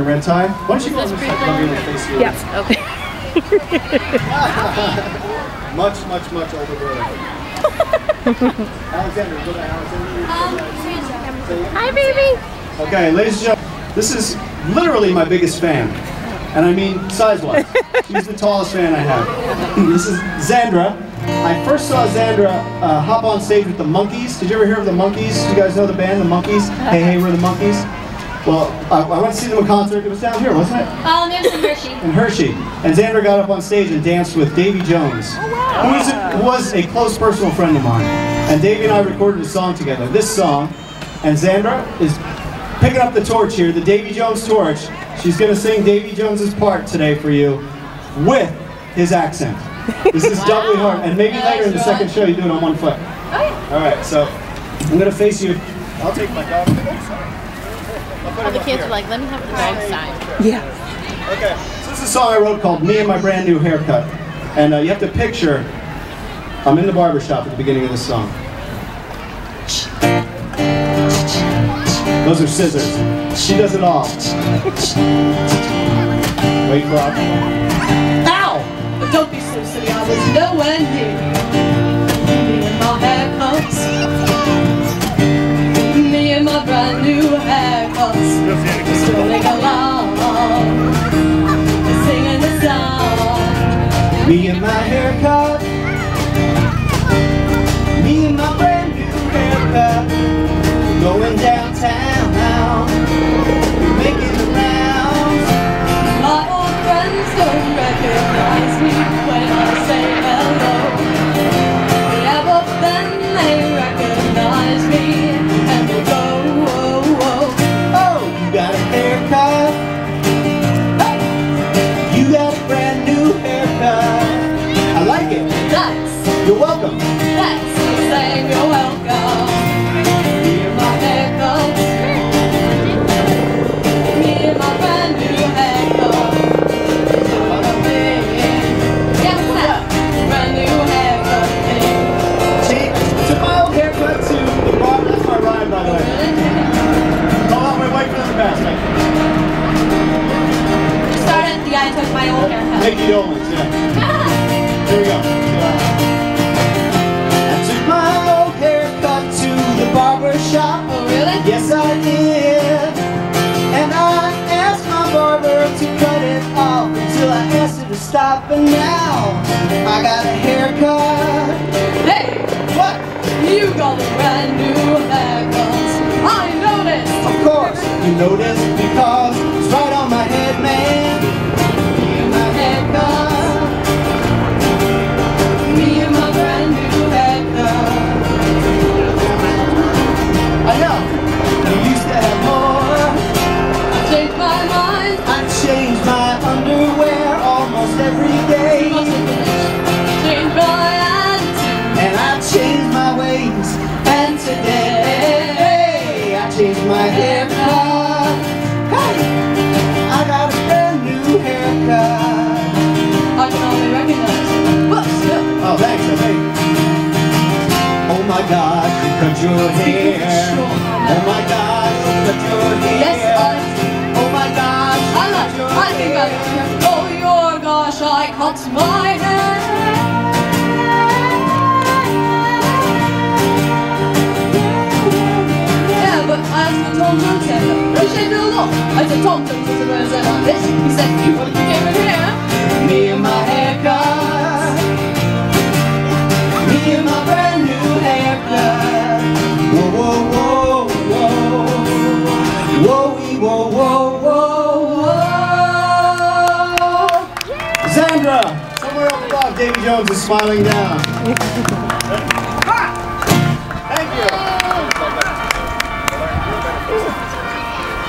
Red tie. Why don't you go on this side? I'll be able to face you. Yes. Okay. much older brother. Alexandra, go back. Alexandra. Hi, baby. Okay, ladies and gentlemen, this is literally my biggest fan. And I mean size-wise. She's the tallest fan I have. This is Xandra. I first saw Xandra hop on stage with the Monkees. Did you ever hear of the Monkees? Do you guys know the band, the Monkees? Hey, we're the Monkees. Well, I went to see them in concert. It was down here, wasn't it? It was in Hershey. In Hershey. And Xandra got up on stage and danced with Davy Jones, who was a close personal friend of mine. And Davy and I recorded a song together, this song. And Xandra is picking up the torch here, the Davy Jones torch. She's going to sing Davy Jones's part today for you with his accent. This is doubly hard. And maybe later in the second show you do it on one foot. All right, so I'm going to face you. I'll take my dog. All the kids are like, let me have the dog sign. Yeah. Okay, so this is a song I wrote called Me and My Brand New Haircut. And you have to picture, I'm in the barber shop at the beginning of this song. Those are scissors. She does it all. Wait for it. Ow! But don't be so silly, I was nowhere near. Me and my haircuts. Me and my brand new haircuts. Strolling along, singing the song. Me and my haircut. Me and my brand new haircut. Going downtown now. Making the rounds. My old friends don't recognize me when I say hello. Yeah, but then they recognize me and they go, whoa, whoa. Oh, you got a haircut. Hey, you got a brand new haircut. I like it. Thanks. You're welcome. Thanks for saying you're welcome. Me and my haircut. Me and my brand new haircut. What a thing. Yeah, what's that? Brand new haircut thing. See, took my old haircut to the bar. That's my rhyme, by the way. Hold on, wait for the back. Started the I took my old haircut. Mickey Dolan's, yeah. Here we go. I took my old haircut to the barber shop. Oh, really? Yes, I did. And I asked my barber to cut it off until I asked her to stop. And now I got a haircut. Hey! What? You got a brand new haircut. I noticed. Of course, you noticed because it's right on my head, man. Me and my haircut. Me and my brand new haircut. I know. You used to have more. I changed my mind. I change my underwear almost every day. Changed my attitude. And I change my ways. And today I changed my haircut. Hey, I got a brand new haircut. I can only recognize it. But still. Oh, thanks, I think. Oh my God, you cut your hair. Oh my God, you cut your hair. Yes, Oh my God, you cut your I think I hair. oh your gosh, I cut my hair. Yeah, but I asked the Tom Jones said, you should do a lot. I said, Tom Jones is a represent on this. He said, you want to came in here? Me and my haircut. Me and my brand new haircut. Whoa, whoa, whoa, whoa. Whoa, whoa, whoa, whoa. Xandra! Somewhere up above, Davy Jones is smiling down. Thank you.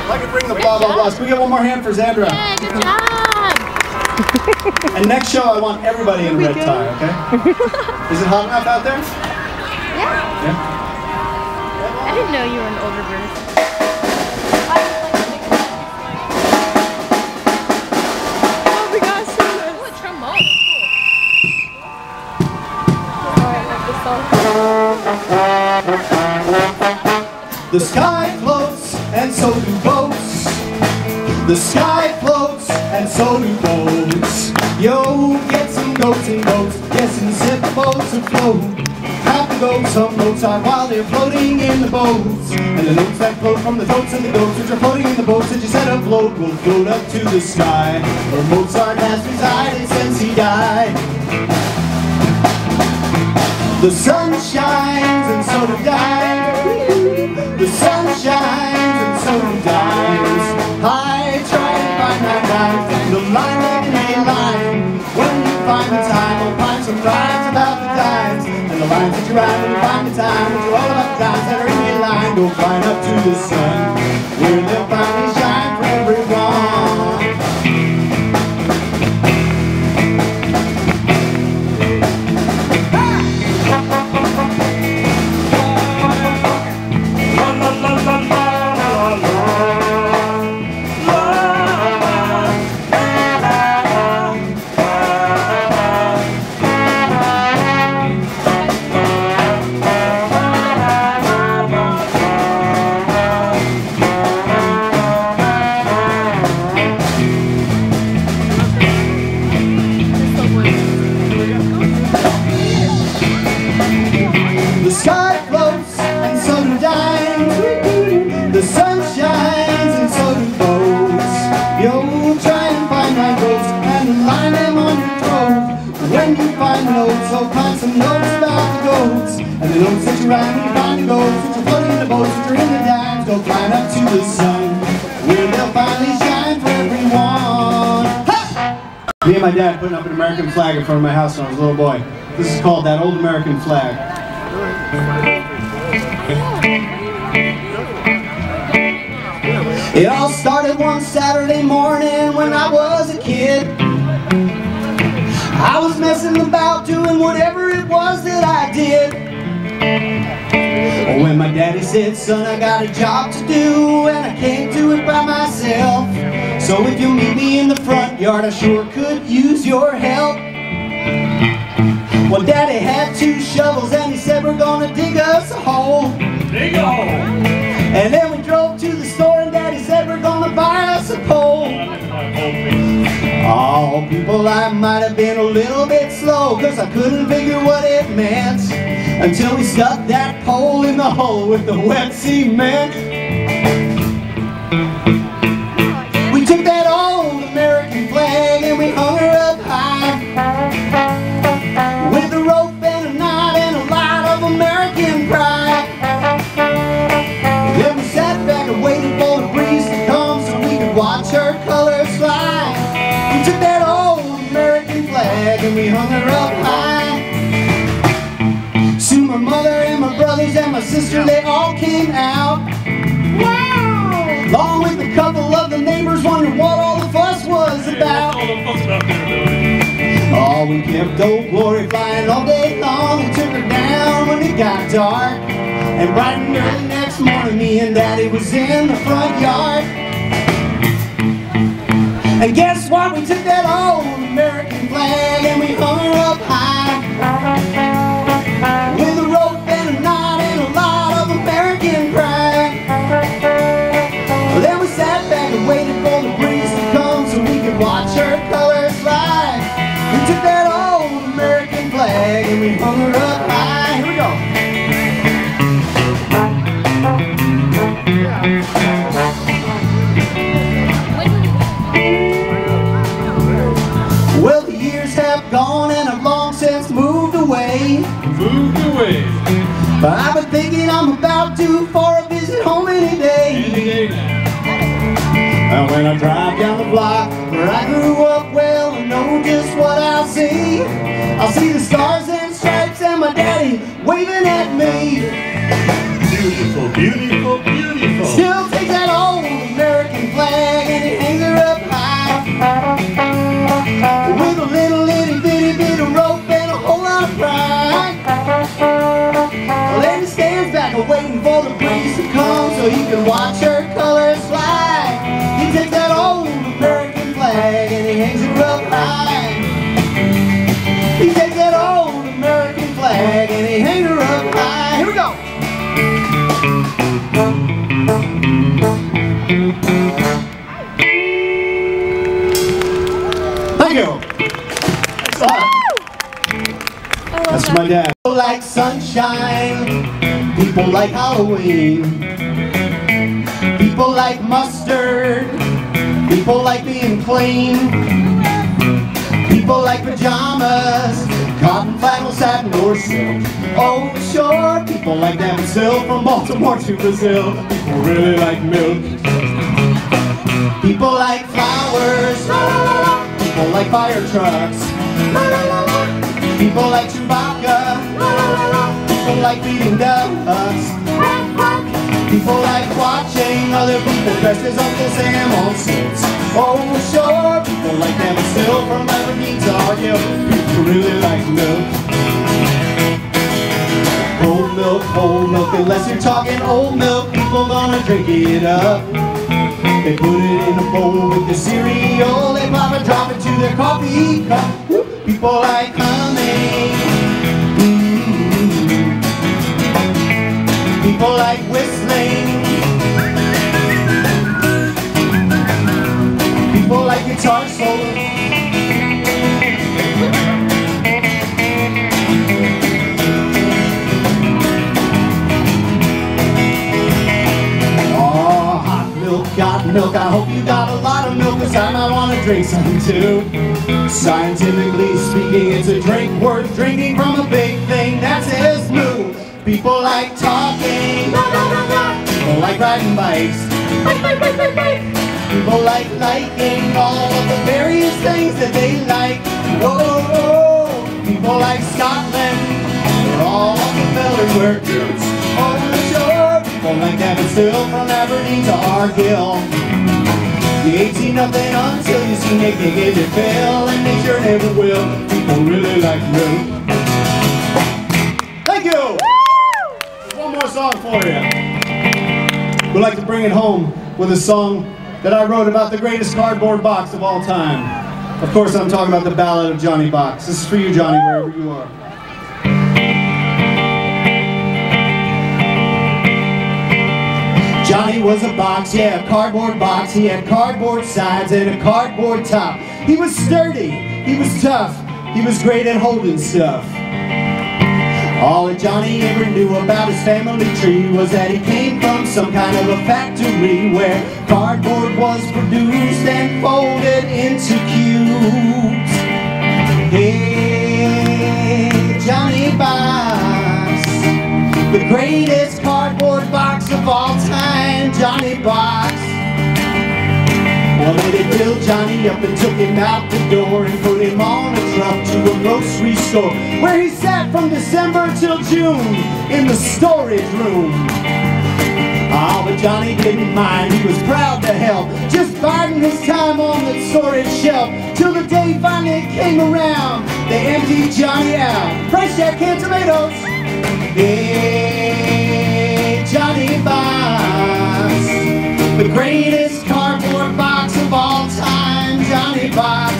If I could bring the Blahblahblahs. Can we get one more hand for Xandra? Yeah, good job. And next show, I want everybody in a red tie, okay? Is it hot enough out there? Yeah. Yeah? I didn't know you were an older version. Oh my gosh, so good. Oh, a trombone. Cool. The sky floats, and so do boats. The The sky floats and so do boats. Yo, get some goats and boats. Yes, and set the boats afloat. Have to go some boats are while they're floating in the boats. And the notes that float from the totes and the goats which are floating in the boats that you set afloat will float up to the sky, where Mozart has resided since he died. The sun shines and so do dimes. The sun shines and so do dimes. I try and find my dimes and the line like an A line. When you find the time, I'll find some rhymes about the dimes. And the lines that you rhyme when you find the time, which are all about the dimes that are in a line. Go flying up to the sun, where they'll finally shine for everyone. So find some notes about the goats, and the notes that you rhyme when you find the goats, which are floating in the boats, which are in the dimes. Go flying up to the sun, where they'll finally shine for everyone. Ha! Me and my dad putting up an American flag in front of my house when I was a little boy. This is called That Old American Flag. It all started one Saturday morning when I was a kid. I was messing about doing whatever it was that I did. When my daddy said, son, I got a job to do and I can't do it by myself. So if you'll meet me in the front yard, I sure could use your help. Well, daddy had 2 shovels and he said, we're gonna dig us a hole. Dig a hole. And then we drove to the store and daddy said, we're gonna buy us a pole. Oh, people, I might have been a little bit slow, cause I couldn't figure what it meant until we stuck that pole in the hole with the wet cement. We took that old American flag and we hung her up high with a rope and a knot and a lot of American pride. Then we sat back and waited for the breeze to come so we could watch her colors fly. We took that old American flag and we hung her up high. Soon my mother and my brothers and my sister, they all came out. Wow! Along with a couple of the neighbors, wondering what all the fuss was about. Oh, we kept Old Glory flying all day long. We took her down when it got dark. And bright and early next morning, me and Daddy was in the front yard. And guess what? We took that old American flag and we hung her up high with a rope and a knot and a lot of American pride. Well, then we sat back and waited for the breeze to come so we could watch her colors fly. We took that old American flag and we hung her up high. Here we go. Well, the years have gone and I've long since moved away. But I've been thinking I'm about due for a visit home any day. And when I drive down the block where I grew up, well, I know just what I'll see. I'll see the stars and stripes and my daddy waving at me. Beautiful, beautiful, beautiful. Still takes that old American flag and he hangs her up high with a little itty bitty bit of rope and a whole lot of pride. Well, then he stands back waiting for the breeze to come so he can watch her colors fly. He takes that old American flag and he hangs it up high. He takes that old American flag and he hangs her up high. Here we go. Thank you. Thanks a lot. That's my dad. People like sunshine. People like Halloween. People like mustard. People like being clean. People like pajamas, cotton, flannel, satin, or silk. Oh, sure, people like David Silk from Baltimore to Brazil. People really like milk. People like flowers, la, la, la, la. People like fire trucks, la, la, la, la. People like Chewbacca, la, la, la, la. People like feeding ducks. People like watching other people dressed as Uncle Sam on suits. Oh, sure, people like David Silk from Aberdeen to Argyle. People really like milk. Whole milk, unless you're talking old milk, people gonna drink it up. They put it in a bowl with the cereal, they pop and drop it to their coffee cup. People like honey. People like whistling. People like guitar solos. Oh, hot milk, I hope you got a lot of milk, cause I might want to drink some too. Scientifically speaking, it's a drink worth drinking from a big thing that's his move. People like talking, people like riding bikes, people like liking all of the various things that they like. Whoa, people like Scotland, where all of the fellas wear boots. Oh, sure, people like David Silk from Aberdeen to Argyle. You ain't seen nothing until you see Nick get your fill, and they sure never will. People really like milk. Thank you! One more song for you. We'd like to bring it home with a song that I wrote about the greatest cardboard box of all time. Of course, I'm talking about the Ballad of Johnny Box. This is for you, Johnny, wherever you are. Johnny was a box, yeah, a cardboard box. He had cardboard sides and a cardboard top. He was sturdy, he was tough, he was great at holding stuff. All that Johnny ever knew about his family tree was that he came from some kind of a factory where cardboard was produced and folded into cubes. Hey, Johnny Box, the greatest cardboard box of all time, Johnny Box. Well, they built Johnny up and took him out the door and put him on a truck to a grocery store, where he sat from December till June in the storage room. Oh, but Johnny didn't mind, he was proud to help, just biding his time on the storage shelf, till the day finally came around. They emptied Johnny out, price tag, canned tomatoes. Hey, Johnny Box, the greatest cardboard box of all time, Johnny Box.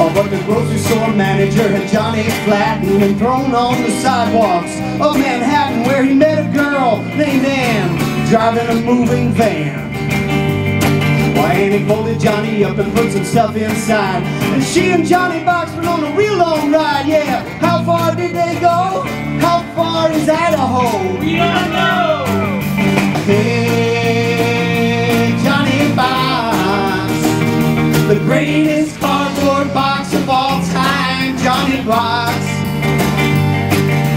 Oh, but the grocery store manager had Johnny flattened and thrown on the sidewalks of Manhattan, where he met a girl named Ann, driving a moving van. Well, Annie folded Johnny up and put some stuff inside, and she and Johnny Box went on a real long ride, yeah. How far did they go? How far is Idaho? We don't know! Hey, Johnny Box, the greatest cardboard box of all time, Johnny Box.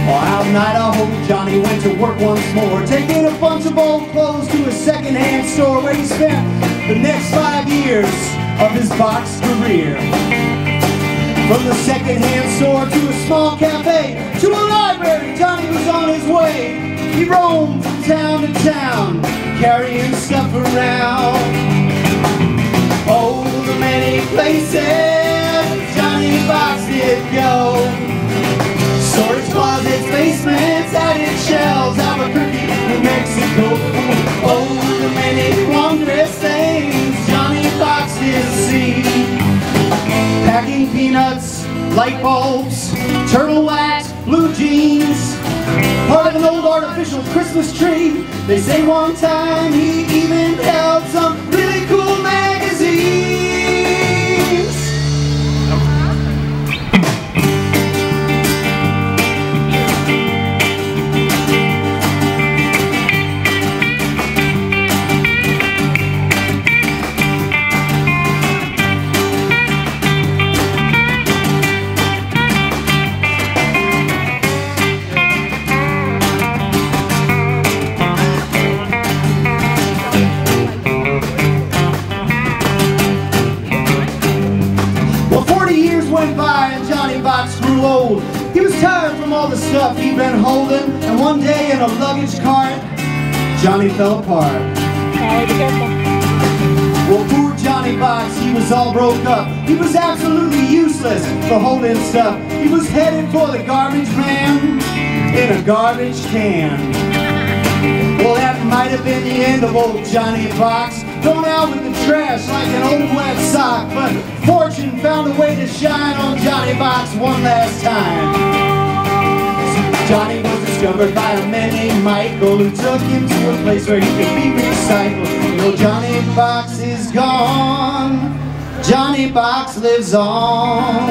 Oh, out in Idaho, Johnny went to work once more, taking a bunch of old clothes to a second-hand store, where he spent the next 5 years of his box career. From the second-hand store to a small cafe to a library, Johnny was on his way. He roamed from town to town, carrying stuff around. Oh, the many places Johnny Box did go. Storage closets, basements, attic shelves, Albuquerque, New Mexico. Oh, the many wondrous things Johnny Box did see. Packing peanuts, light bulbs, turtle wax, blue jeans, part of an old artificial Christmas tree. They say one time he even held some really cool magazines. too old. He was tired from all the stuff he'd been holding, and one day in a luggage cart, Johnny fell apart. Alright, be careful. Well, poor Johnny Box, he was all broke up. He was absolutely useless for holding stuff. He was headed for the garbage man in a garbage can. Well, that might have been the end of old Johnny Box, thrown out with the trash like an old wet sock. But fortune found a way to shine on Johnny Box one last time. Johnny was discovered by a man named Michael, who took him to a place where he could be recycled. Well, Johnny Box is gone. Johnny Box lives on.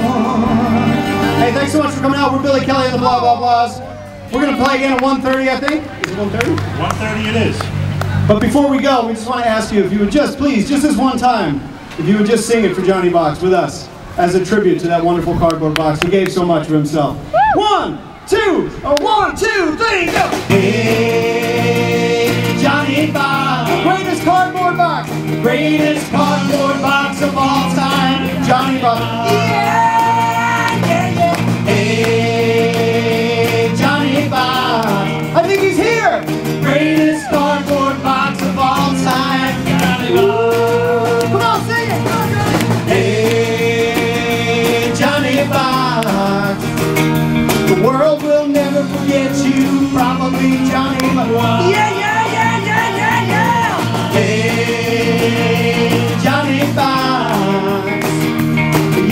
Hey, thanks so much for coming out. We're Billy Kelly and the Blahblahblahs. We're going to play again at 1:30, I think. Is it 1:30? 1:30 it is. But before we go, we just want to ask you if you would just, please, just this one time, if you would just sing it for Johnny Box with us as a tribute to that wonderful cardboard box. He gave so much for himself. 1, 2, 1, 2, 3, go! Hey, Johnny Box, the greatest cardboard box, the greatest cardboard box of all time. Johnny Box, yeah, yeah, yeah. Hey, Johnny Box, I think he's here. Greatest cardboard box of all time. Johnny Box. Come on, sing it. Come on, Johnny. Hey, Johnny Box. The world will never forget you, probably Johnny Box. Yeah, yeah, yeah, yeah, yeah, yeah. Hey, Johnny Box.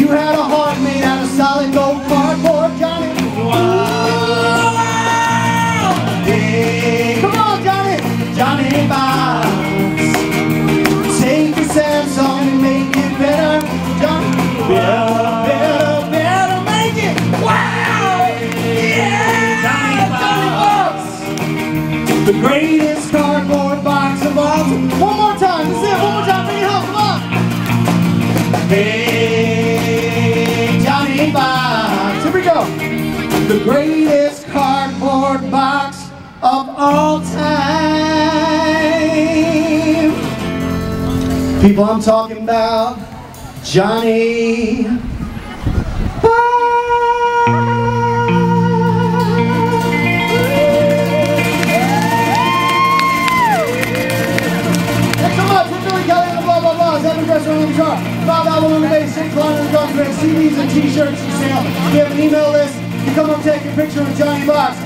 You had a heart made out of solid gold cardboard, Johnny. Hey, come on, Johnny. Johnny Box. Take a sad song and make it better, Johnny. Better, better, better, make it. Wow! Yeah! Johnny Box. The greatest cardboard box of all time. One more time. That's it. One more time. Bring it home. Come on. Hey, Johnny Box. Here we go. The greatest cardboard box of all time. People, I'm talking about Johnny Box. Thanks so much. We're Billy Kelly and the Blahblahblahs. Evan Dresser on the guitar, Bob Album on the bass, St. Claude on the drums. We have CDs and t-shirts for sale. We have an email list. You come up, take a picture with Johnny Box.